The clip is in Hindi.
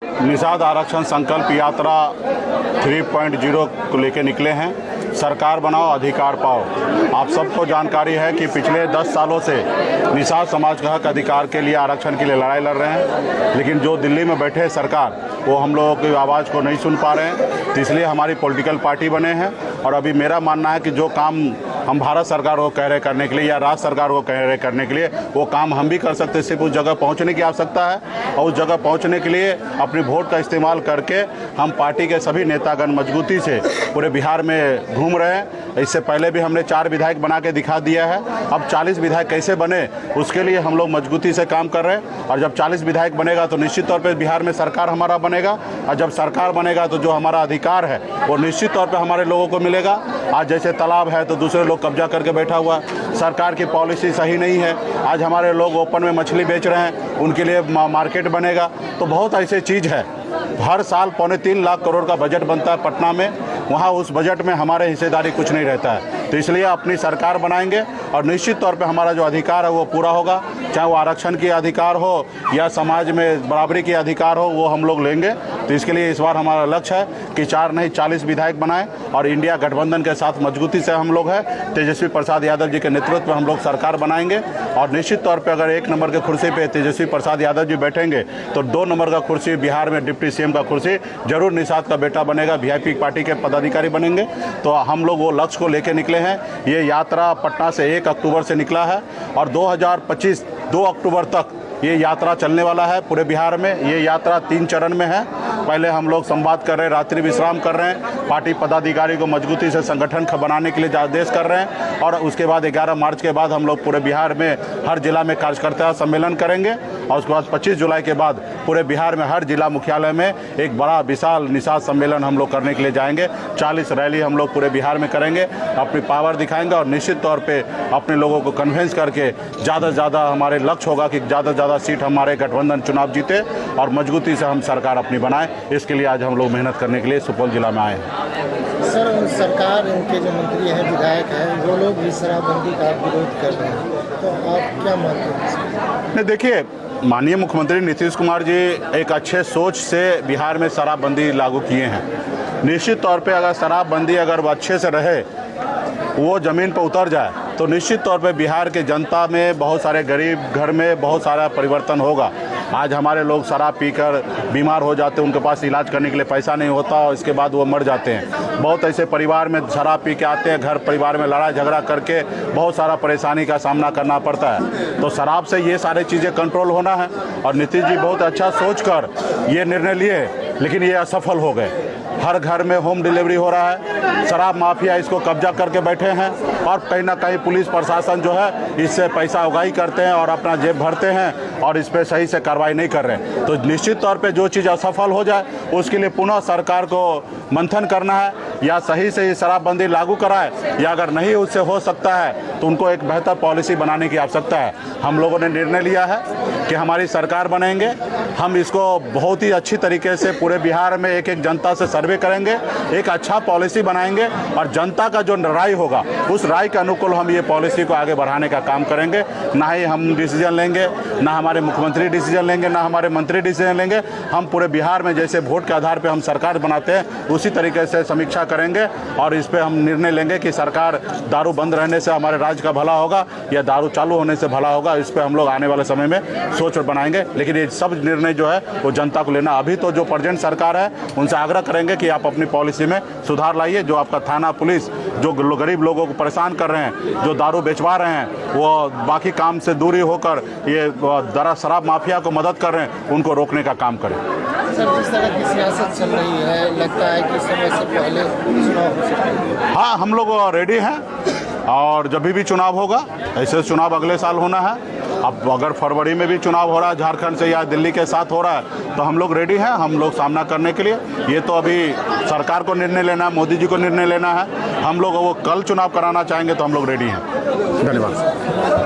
निषाद आरक्षण संकल्प यात्रा 3.0 को लेकर निकले हैं। सरकार बनाओ अधिकार पाओ। आप सबको जानकारी है कि पिछले 10 सालों से निषाद समाज का हक अधिकार के लिए आरक्षण के लिए लड़ाई लड़ रहे हैं, लेकिन जो दिल्ली में बैठे सरकार वो हम लोगों की आवाज़ को नहीं सुन पा रहे हैं। तो इसलिए हमारी पॉलिटिकल पार्टी बने हैं और अभी मेरा मानना है कि जो काम हम भारत सरकार को कह रहे करने के लिए या राज्य सरकार को कह रहे करने के लिए वो काम हम भी कर सकते हैं। सिर्फ उस जगह पहुंचने की आवश्यकता है और उस जगह पहुंचने के लिए अपनी वोट का इस्तेमाल करके हम पार्टी के सभी नेतागण मजबूती से पूरे बिहार में घूम रहे हैं। इससे पहले भी हमने 4 विधायक बना के दिखा दिया है। अब 40 विधायक कैसे बने उसके लिए हम लोग मजबूती से काम कर रहे हैं और जब 40 विधायक बनेगा तो निश्चित तौर पर बिहार में सरकार हमारा बनेगा और जब सरकार बनेगा तो जो हमारा अधिकार है वो निश्चित तौर पर हमारे लोगों को मिलेगा। आज जैसे तालाब है तो दूसरे लोग कब्जा करके बैठा हुआ, सरकार की पॉलिसी सही नहीं है। आज हमारे लोग ओपन में मछली बेच रहे हैं, उनके लिए मार्केट बनेगा। तो बहुत ऐसे चीज़ है। हर साल 3.25 लाख करोड़ का बजट बनता है पटना में, वहाँ उस बजट में हमारे हिस्सेदारी कुछ नहीं रहता है। तो इसलिए अपनी सरकार बनाएंगे और निश्चित तौर पे हमारा जो अधिकार है वो पूरा होगा, चाहे वो आरक्षण की अधिकार हो या समाज में बराबरी की अधिकार हो, वो हम लोग लेंगे। तो इसके लिए इस बार हमारा लक्ष्य है कि 4 नहीं 40 विधायक बनाएं और इंडिया गठबंधन के साथ मजबूती से हम लोग हैं। तेजस्वी प्रसाद यादव जी के नेतृत्व में हम लोग सरकार बनाएंगे और निश्चित तौर पर अगर 1 नंबर के कुर्सी पर तेजस्वी प्रसाद यादव जी बैठेंगे तो 2 नंबर का कुर्सी बिहार में डिप्टी सीएम का कुर्सी जरूर निषाद का बेटा बनेगा, वीआईपी पार्टी के पदाधिकारी बनेंगे। तो हम लोग वो लक्ष्य को लेकर निकले हैं। ये यात्रा पटना से 1 अक्टूबर से निकला है और 2025 2 अक्टूबर तक ये यात्रा चलने वाला है पूरे बिहार में। ये यात्रा 3 चरण में है। पहले हम लोग संवाद कर रहे हैं, रात्रि विश्राम कर रहे हैं, पार्टी पदाधिकारी को मजबूती से संगठन बनाने के लिए आदेश कर रहे हैं और उसके बाद 11 मार्च के बाद हम लोग पूरे बिहार में हर जिला में कार्यकर्ता सम्मेलन करेंगे और उसके बाद 25 जुलाई के बाद पूरे बिहार में हर जिला मुख्यालय में एक बड़ा विशाल निषाद सम्मेलन हम लोग करने के लिए जाएंगे। 40 रैली हम लोग पूरे बिहार में करेंगे, अपनी पावर दिखाएंगे और निश्चित तौर पे अपने लोगों को कन्विंस करके ज़्यादा से ज़्यादा हमारे लक्ष्य होगा कि ज़्यादा से ज़्यादा सीट हमारे गठबंधन चुनाव जीते और मजबूती से हम सरकार अपनी बनाएं। इसके लिए आज हम लोग मेहनत करने के लिए सुपौल जिला में आए हैं। सर, सरकार इनके जो मंत्री हैं, विधायक हैं, वो लोग भी शराबबंदी का विरोध कर रहे हैं, तो आप क्या मानते हैं? नहीं, देखिए, माननीय मुख्यमंत्री नीतीश कुमार जी एक अच्छे सोच से बिहार में शराबबंदी लागू किए हैं। निश्चित तौर पे अगर शराबबंदी अगर वो अच्छे से रहे, वो ज़मीन पर उतर जाए तो निश्चित तौर पे बिहार के जनता में बहुत सारे गरीब घर में बहुत सारा परिवर्तन होगा। आज हमारे लोग शराब पीकर बीमार हो जाते हैं, उनके पास इलाज करने के लिए पैसा नहीं होता और इसके बाद वो मर जाते हैं। बहुत ऐसे परिवार में शराब पी के आते हैं, घर परिवार में लड़ाई झगड़ा करके बहुत सारा परेशानी का सामना करना पड़ता है। तो शराब से ये सारी चीज़ें कंट्रोल होना है और नीतीश जी बहुत अच्छा सोच कर ये निर्णय लिए, लेकिन ये असफल हो गए। हर घर में होम डिलीवरी हो रहा है, शराब माफिया इसको कब्जा करके बैठे हैं और कहीं ना कहीं पुलिस प्रशासन जो है इससे पैसा उगाही करते हैं और अपना जेब भरते हैं और इस पर सही से कार्रवाई नहीं कर रहे हैं। तो निश्चित तौर पे जो चीज़ असफल हो जाए उसके लिए पुनः सरकार को मंथन करना है, या सही से शराबबंदी लागू कराए, या अगर नहीं उससे हो सकता है तो उनको एक बेहतर पॉलिसी बनाने की आवश्यकता है। हम लोगों ने निर्णय लिया है कि हमारी सरकार बनेंगे, हम इसको बहुत ही अच्छी तरीके से पूरे बिहार में एक जनता से सर्वे करेंगे, एक अच्छा पॉलिसी बनाएंगे और जनता का जो राय होगा उस राय के अनुकूल हम ये पॉलिसी को आगे बढ़ाने का काम करेंगे। ना ही हम डिसीजन लेंगे, ना हमारे मुख्यमंत्री डिसीजन लेंगे, ना हमारे मंत्री डिसीजन लेंगे। हम पूरे बिहार में जैसे वोट के आधार पर हम सरकार बनाते हैं उसी तरीके से समीक्षा करेंगे और इस पर हम निर्णय लेंगे कि सरकार दारू बंद रहने से हमारे राज्य का भला होगा या दारू चालू होने से भला होगा। इस पर हम लोग आने वाले समय में सोच बनाएंगे, लेकिन ये सब निर्णय जो है वो जनता को लेना। अभी तो जो प्रेजेंट सरकार है उनसे आग्रह करेंगे कि आप अपनी पॉलिसी में सुधार लाइए। जो आपका थाना पुलिस जो गरीब लोगों को परेशान कर रहे हैं, जो दारू बेचवा रहे हैं, वो बाकी काम से दूरी होकर ये शराब माफिया को मदद कर रहे हैं, उनको रोकने का काम करें। सर, जिस तरह की सियासत चल रही है, लगता है कि समय से पहले चुनाव हो सकता है? हाँ, हम लोग रेडी हैं और जब भी चुनाव होगा, ऐसे चुनाव अगले साल होना है। अब अगर फरवरी में भी चुनाव हो रहा है झारखंड से या दिल्ली के साथ हो रहा है तो हम लोग रेडी हैं, हम लोग सामना करने के लिए। ये तो अभी सरकार को निर्णय लेना है, मोदी जी को निर्णय लेना है। हम लोग वो कल चुनाव कराना चाहेंगे तो हम लोग रेडी हैं। धन्यवाद।